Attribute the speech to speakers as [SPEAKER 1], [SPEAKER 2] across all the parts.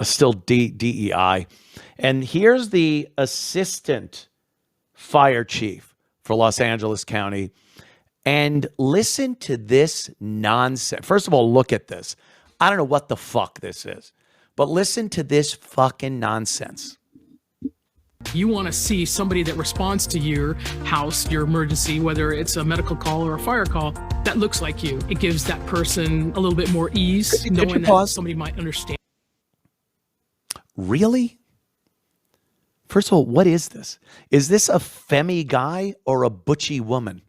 [SPEAKER 1] still DEI. And here's the assistant fire chief for Los Angeles County. And listen to this nonsense. First of all, look at this. I don't know what the fuck this is, but listen to this fucking nonsense.
[SPEAKER 2] You want to see somebody that responds to your house, your emergency, whether it's a medical call or a fire call, that looks like you. It gives that person a little bit more ease, knowing that somebody might understand.
[SPEAKER 1] Really? First of all, what is this? Is this a femmy guy or a butchy woman?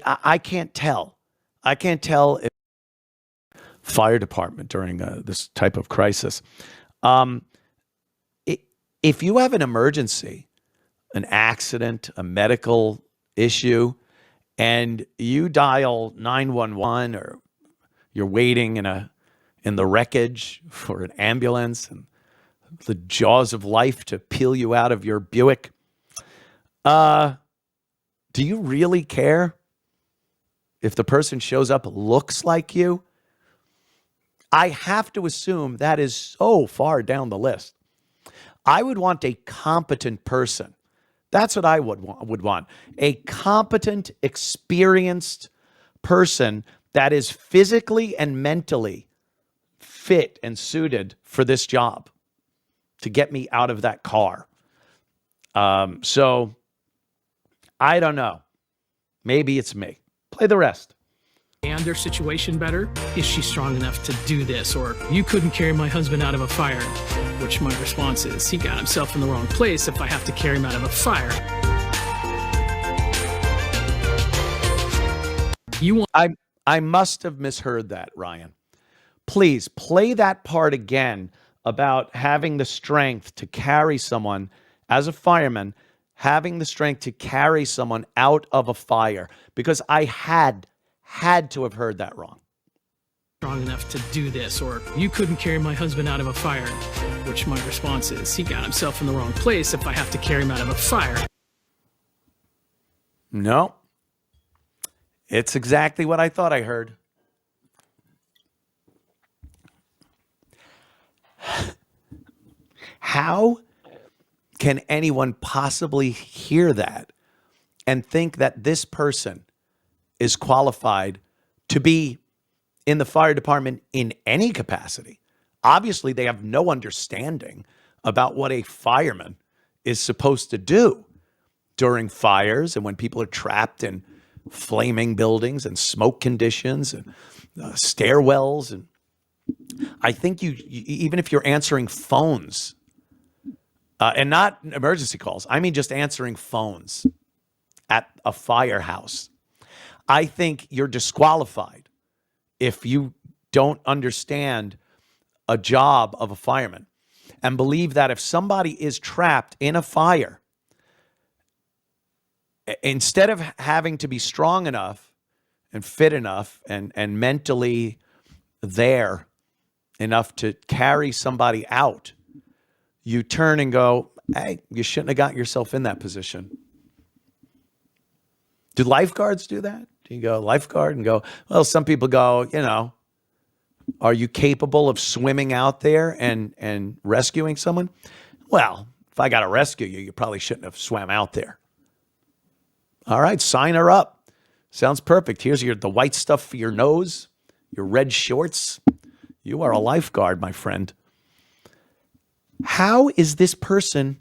[SPEAKER 1] I can't tell. I can't tell if fire department during this type of crisis. If you have an emergency, an accident, a medical issue, and you dial 911 or you're waiting in the wreckage for an ambulance and the jaws of life to peel you out of your Buick, do you really care if the person shows up looks like you? I have to assume that is so far down the list. I would want a competent person. That's what I would want. A competent, experienced person that is physically and mentally fit and suited for this job to get me out of that car. So I don't know. Maybe it's me. Play the rest.
[SPEAKER 2] And their situation better? Is she strong enough to do this? Or you couldn't carry my husband out of a fire, which my response is, he got himself in the wrong place if I have to carry him out of a fire.
[SPEAKER 1] I must have misheard that, Ryan. Please play that part again about having the strength to carry someone as a fireman, having the strength to carry someone out of a fire, because I had to have heard that wrong.
[SPEAKER 2] Strong enough to do this, or you couldn't carry my husband out of a fire, which my response is, he got himself in the wrong place if I have to carry him out of a fire.
[SPEAKER 1] No, it's exactly what I thought I heard. How can anyone possibly hear that and think that this person is qualified to be in the fire department in any capacity? Obviously, they have no understanding about what a fireman is supposed to do during fires and when people are trapped in flaming buildings and smoke conditions and stairwells. And I think you even if you're answering phones and not emergency calls, I mean just answering phones at a firehouse, I think you're disqualified if you don't understand a job of a fireman and believe that if somebody is trapped in a fire, instead of having to be strong enough and fit enough and mentally there enough to carry somebody out, you turn and go, hey, you shouldn't have got yourself in that position. Do lifeguards do that? Do you go lifeguard and go, well, some people go, are you capable of swimming out there and rescuing someone? Well, if I got to rescue you, you probably shouldn't have swam out there. All right, sign her up. Sounds perfect. Here's the white stuff for your nose, your red shorts. You are a lifeguard, my friend. How is this person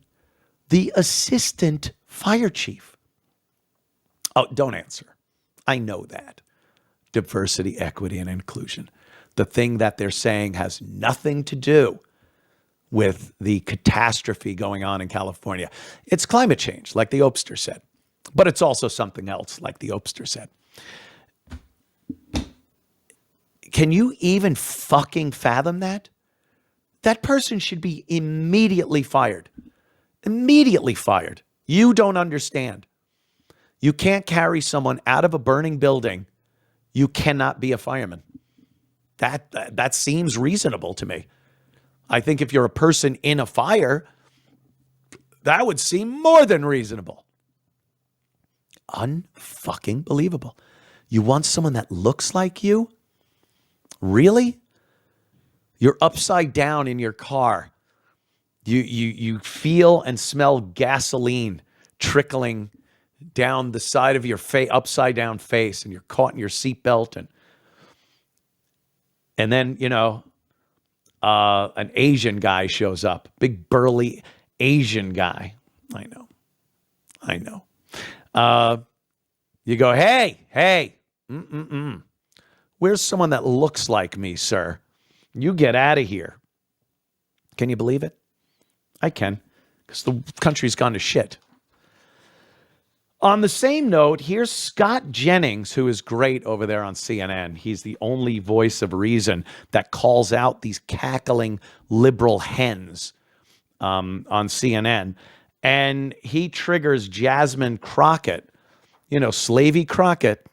[SPEAKER 1] the assistant fire chief? Oh, don't answer. I know that. Diversity, equity, and inclusion. The thing that they're saying has nothing to do with the catastrophe going on in California. It's climate change, like the Obster said. But it's also something else, like the Obster said. Can you even fucking fathom that? That person should be immediately fired. Immediately fired. You don't understand. You can't carry someone out of a burning building. You cannot be a fireman. That seems reasonable to me. I think if you're a person in a fire, that would seem more than reasonable. Unfucking believable. You want someone that looks like you? Really? You're upside down in your car. You feel and smell gasoline trickling down the side of your face, upside down face, and you're caught in your seatbelt, and then an Asian guy shows up, big burly Asian guy. I know. You go, hey, where's someone that looks like me, sir? You get out of here. Can you believe it? I can, because the country's gone to shit. On the same note, here's Scott Jennings, who is great over there on CNN. He's the only voice of reason that calls out these cackling liberal hens on CNN. And he triggers Jasmine Crockett, Slavey Crockett,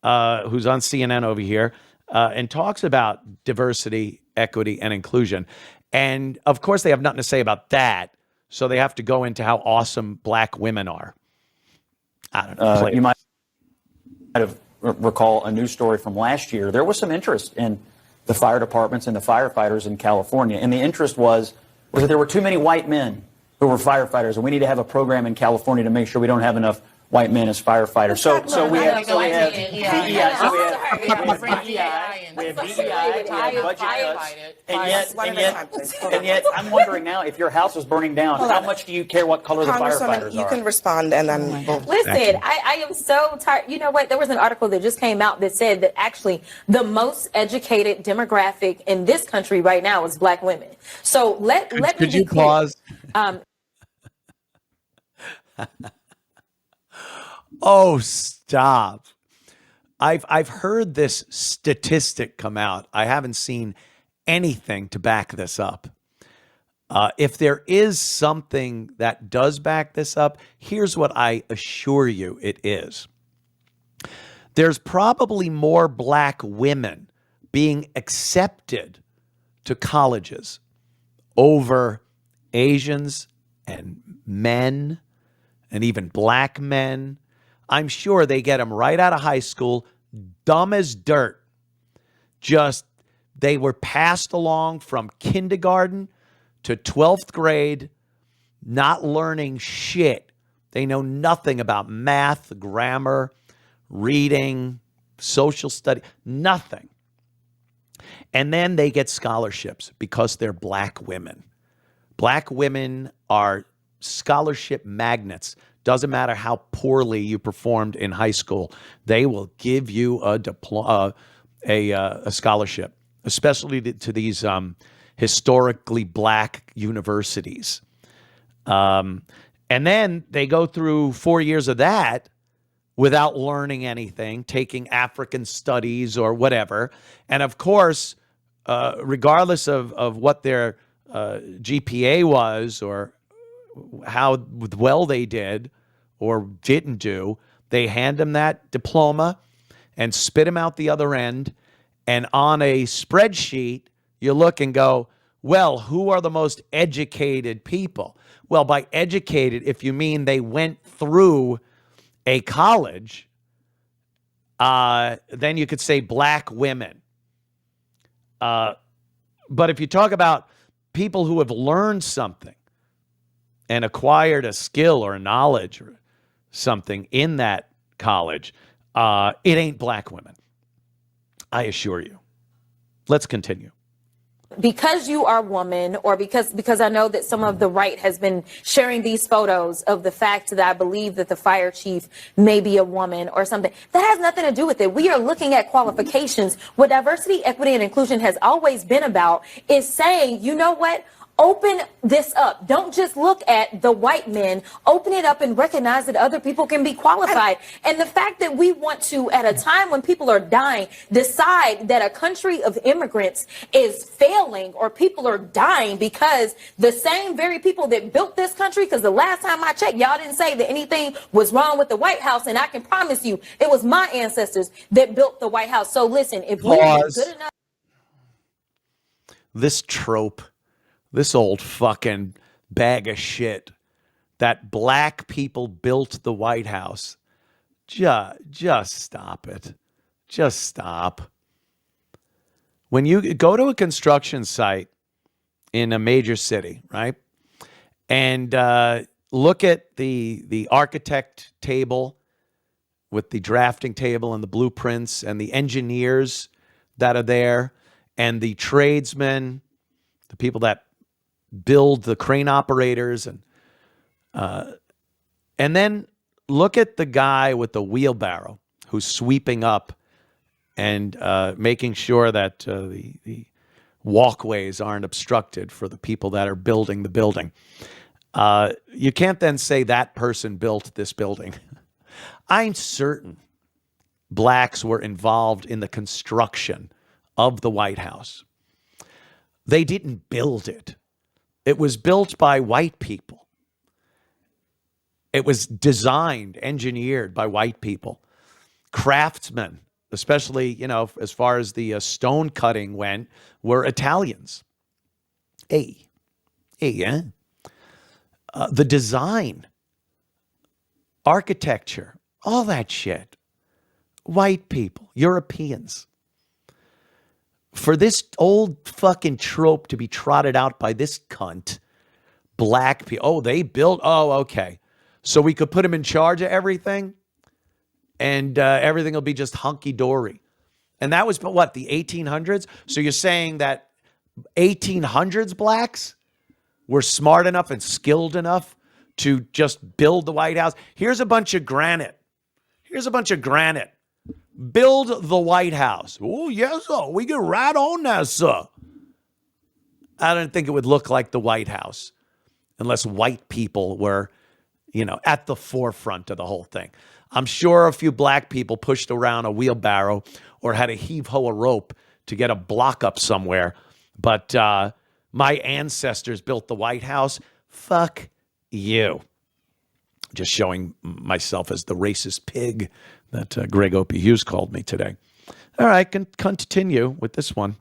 [SPEAKER 1] who's on CNN over here, and talks about diversity, equity, and inclusion. And of course, they have nothing to say about that. So they have to go into how awesome black women are. I don't know.
[SPEAKER 3] You might have recall a news story from last year. There was some interest in the fire departments and the firefighters in California. And the interest was that there were too many white men who were firefighters. And we need to have a program in California to make sure we don't have enough white men as firefighters. So we have DEI, we have budget cuts, and yet I'm wondering now, if your house is burning down, how much do you care what color the firefighters are?
[SPEAKER 4] You can respond, and then we'll...
[SPEAKER 5] Listen, I am so tired. You know what? There was an article that just came out that said that actually the most educated demographic in this country right now is black women. So let me
[SPEAKER 1] could you
[SPEAKER 5] be clear.
[SPEAKER 1] Pause? Oh, stop. I've heard this statistic come out. I haven't seen anything to back this up. If there is something that does back this up, here's what I assure you it is. There's probably more black women being accepted to colleges over Asians and men and even black men. I'm sure they get them right out of high school, dumb as dirt. Just, they were passed along from kindergarten to 12th grade, not learning shit. They know nothing about math, grammar, reading, social study, nothing. And then they get scholarships because they're black women. Black women are scholarship magnets. Doesn't matter how poorly you performed in high school, they will give you a scholarship, especially to these historically black universities. And then they go through 4 years of that without learning anything, taking African studies or whatever. And of course, regardless of what their GPA was or how well they did or didn't do, they hand them that diploma and spit them out the other end. And on a spreadsheet, you look and go, well, who are the most educated people? Well, by educated, if you mean they went through a college, then you could say black women. But if you talk about people who have learned something and acquired a skill or a knowledge or something in that college, it ain't black women. I assure you. Let's continue.
[SPEAKER 5] Because you are a woman, or because I know that some of the right has been sharing these photos of the fact that I believe that the fire chief may be a woman or something, that has nothing to do with it. We are looking at qualifications. What diversity, equity, and inclusion has always been about is saying, you know what? Open this up. Don't just look at the white men. Open it up and recognize that other people can be qualified. And the fact that we want to, at a time when people are dying, decide that a country of immigrants is failing or people are dying because the same very people that built this country, because the last time I checked, y'all didn't say that anything was wrong with the White House. And I can promise you it was my ancestors that built the White House. So listen, if we're good enough.
[SPEAKER 1] This trope. This old fucking bag of shit that black people built the White House. Just stop it. Just stop. When you go to a construction site in a major city, right, and look at the architect table with the drafting table and the blueprints and the engineers that are there and the tradesmen, the people that build the crane operators, and then look at the guy with the wheelbarrow who's sweeping up and making sure that the walkways aren't obstructed for the people that are building the building. You can't then say that person built this building. I'm certain blacks were involved in the construction of the White House. They didn't build it. It was built by white people. It was designed, engineered by white people. Craftsmen, especially, you know, as far as the stone cutting went, were Italians. Yeah. The design, architecture, all that shit. White people, Europeans. For this old fucking trope to be trotted out by this cunt, black people, oh, they built, oh, okay. So we could put him in charge of everything and everything will be just hunky-dory. And that was, what, the 1800s? So you're saying that 1800s blacks were smart enough and skilled enough to just build the White House? Here's a bunch of granite. Build the White House. Oh, yes, sir. We get right on that, sir. I don't think it would look like the White House unless white people were, you know, at the forefront of the whole thing. I'm sure a few black people pushed around a wheelbarrow or had a heave-ho a rope to get a block up somewhere. But my ancestors built the White House. Fuck you. Just showing myself as the racist pig that Greg Opie Hughes called me today. All right, can continue with this one.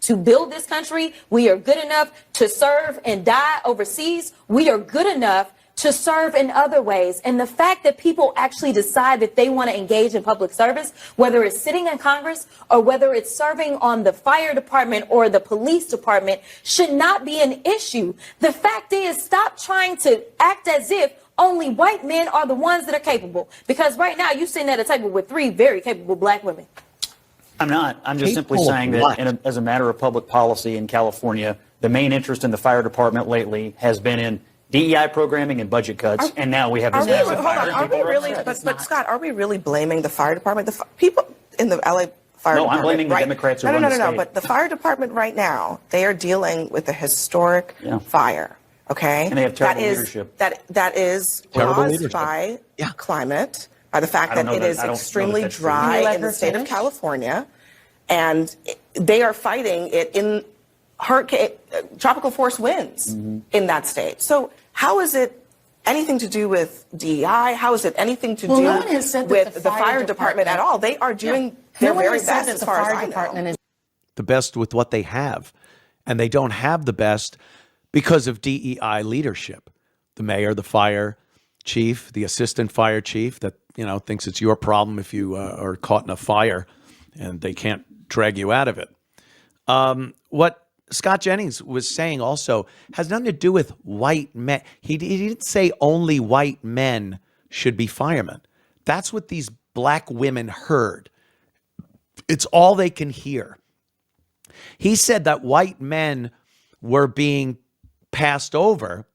[SPEAKER 5] To build this country, we are good enough to serve and die overseas. We are good enough to serve in other ways. And the fact that people actually decide that they want to engage in public service, whether it's sitting in Congress or whether it's serving on the fire department or the police department, should not be an issue. The fact is, stop trying to act as if only white men are the ones that are capable. Because right now you're sitting at a table with 3 very capable black women.
[SPEAKER 3] I'm not. I'm just simply saying that as a matter of public policy in California, the main interest in the fire department lately has been in DEI programming and budget cuts, and now we have this massive fire.
[SPEAKER 4] Are we really? But Scott, are we really blaming the fire department? The people in the LA fire department.
[SPEAKER 3] No, I'm blaming the Democrats who run the state.
[SPEAKER 4] No. But the fire department right now, they are dealing with a historic fire. Okay,
[SPEAKER 3] and they have terrible leadership.
[SPEAKER 4] That is caused by climate, by the fact that it is extremely dry in the state of California, and they are fighting it in tropical force winds in that state. So how is it anything to do with DEI? How is it anything to do with the fire department at all? They are doing their very best as far as I know.
[SPEAKER 1] The best with what they have, and they don't have the best because of DEI leadership. The mayor, the fire chief, the assistant fire chief that, you know, thinks it's your problem if you are caught in a fire and they can't drag you out of it. What Scott Jennings was saying also has nothing to do with white men. He didn't say only white men should be firemen. That's what these black women heard. It's all they can hear. He said that white men were being passed over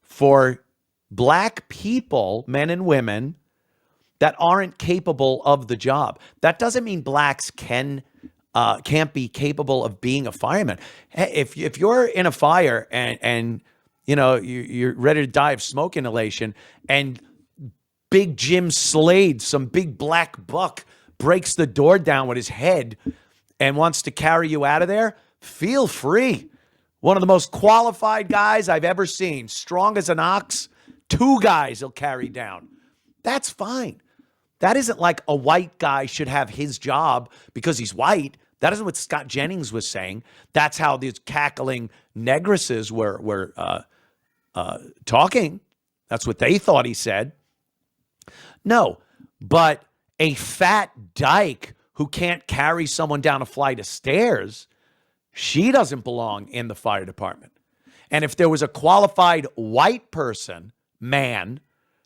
[SPEAKER 1] for black people, men and women, that aren't capable of the job. That doesn't mean blacks can't be capable of being a fireman. If you're in a fire and you know you're ready to die of smoke inhalation, and Big Jim Slade, some big black buck, breaks the door down with his head and wants to carry you out of there, feel free. One of the most qualified guys I've ever seen, strong as an ox, 2 guys he'll carry down. That's fine. That isn't like a white guy should have his job because he's white. That isn't what Scott Jennings was saying. That's how these cackling negresses were talking. That's what they thought he said. No, but a fat dyke who can't carry someone down a flight of stairs, she doesn't belong in the fire department. And if there was a qualified white person, man,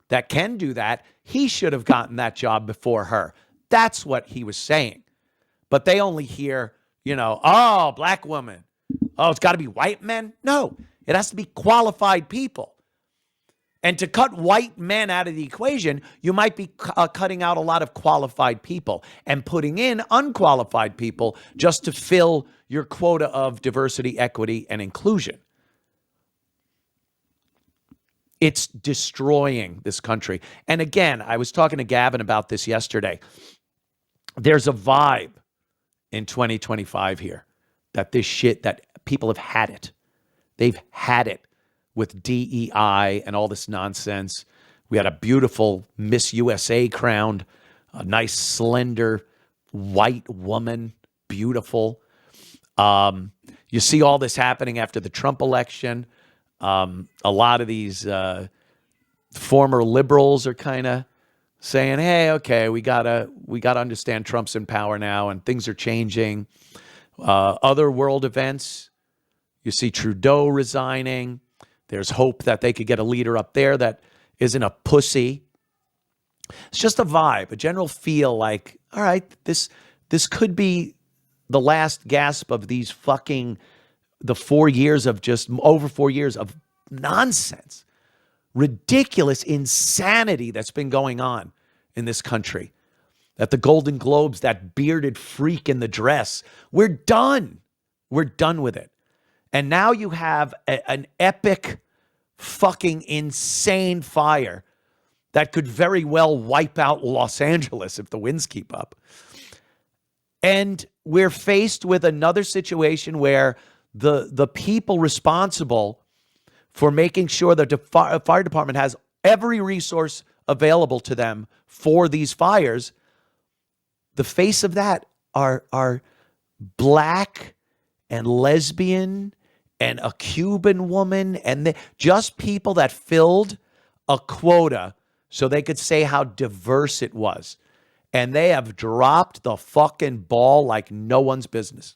[SPEAKER 1] that can do that, he should have gotten that job before her. That's what he was saying. But they only hear, oh, black woman. Oh, it's got to be white men? No, it has to be qualified people. And to cut white men out of the equation, you might be cutting out a lot of qualified people and putting in unqualified people just to fill your quota of diversity, equity, and inclusion. It's destroying this country. And again, I was talking to Gavin about this yesterday. There's a vibe in 2025 here that this shit, that people have had it. They've had it with DEI and all this nonsense. We had a beautiful Miss USA crowned, a nice, slender, white woman, beautiful. You see all this happening after the Trump election. A lot of these former liberals are kind of saying, hey, okay, we gotta understand Trump's in power now and things are changing. Other world events, you see Trudeau resigning. There's hope that they could get a leader up there that isn't a pussy. It's just a vibe, a general feel like, all right, this could be the last gasp of these the 4 years of just over 4 years of nonsense, ridiculous insanity that's been going on in this country. At the Golden Globes, that bearded freak in the dress, we're done. We're done with it. And now you have an epic, fucking insane fire that could very well wipe out Los Angeles if the winds keep up. And we're faced with another situation where the people responsible for making sure that the fire department has every resource available to them for these fires, the face of that are black and lesbian and a Cuban woman, and just people that filled a quota so they could say how diverse it was. And they have dropped the fucking ball like no one's business.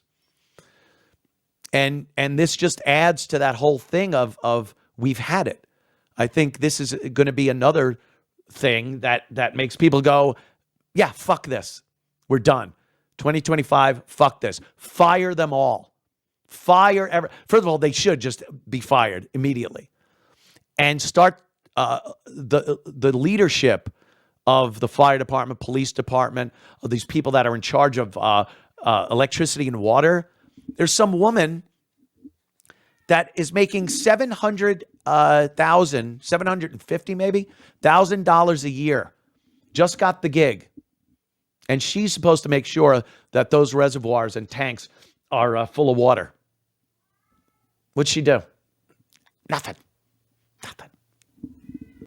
[SPEAKER 1] And this just adds to that whole thing of we've had it. I think this is going to be another thing that makes people go, yeah, fuck this. We're done. 2025, fuck this. Fire them all. First of all, they should just be fired immediately. And start the leadership of the fire department, police department, of these people that are in charge of electricity and water. There's some woman that is making $750 maybe $1,000 a year. Just got the gig. And she's supposed to make sure that those reservoirs and tanks are full of water. What'd she do? Nothing.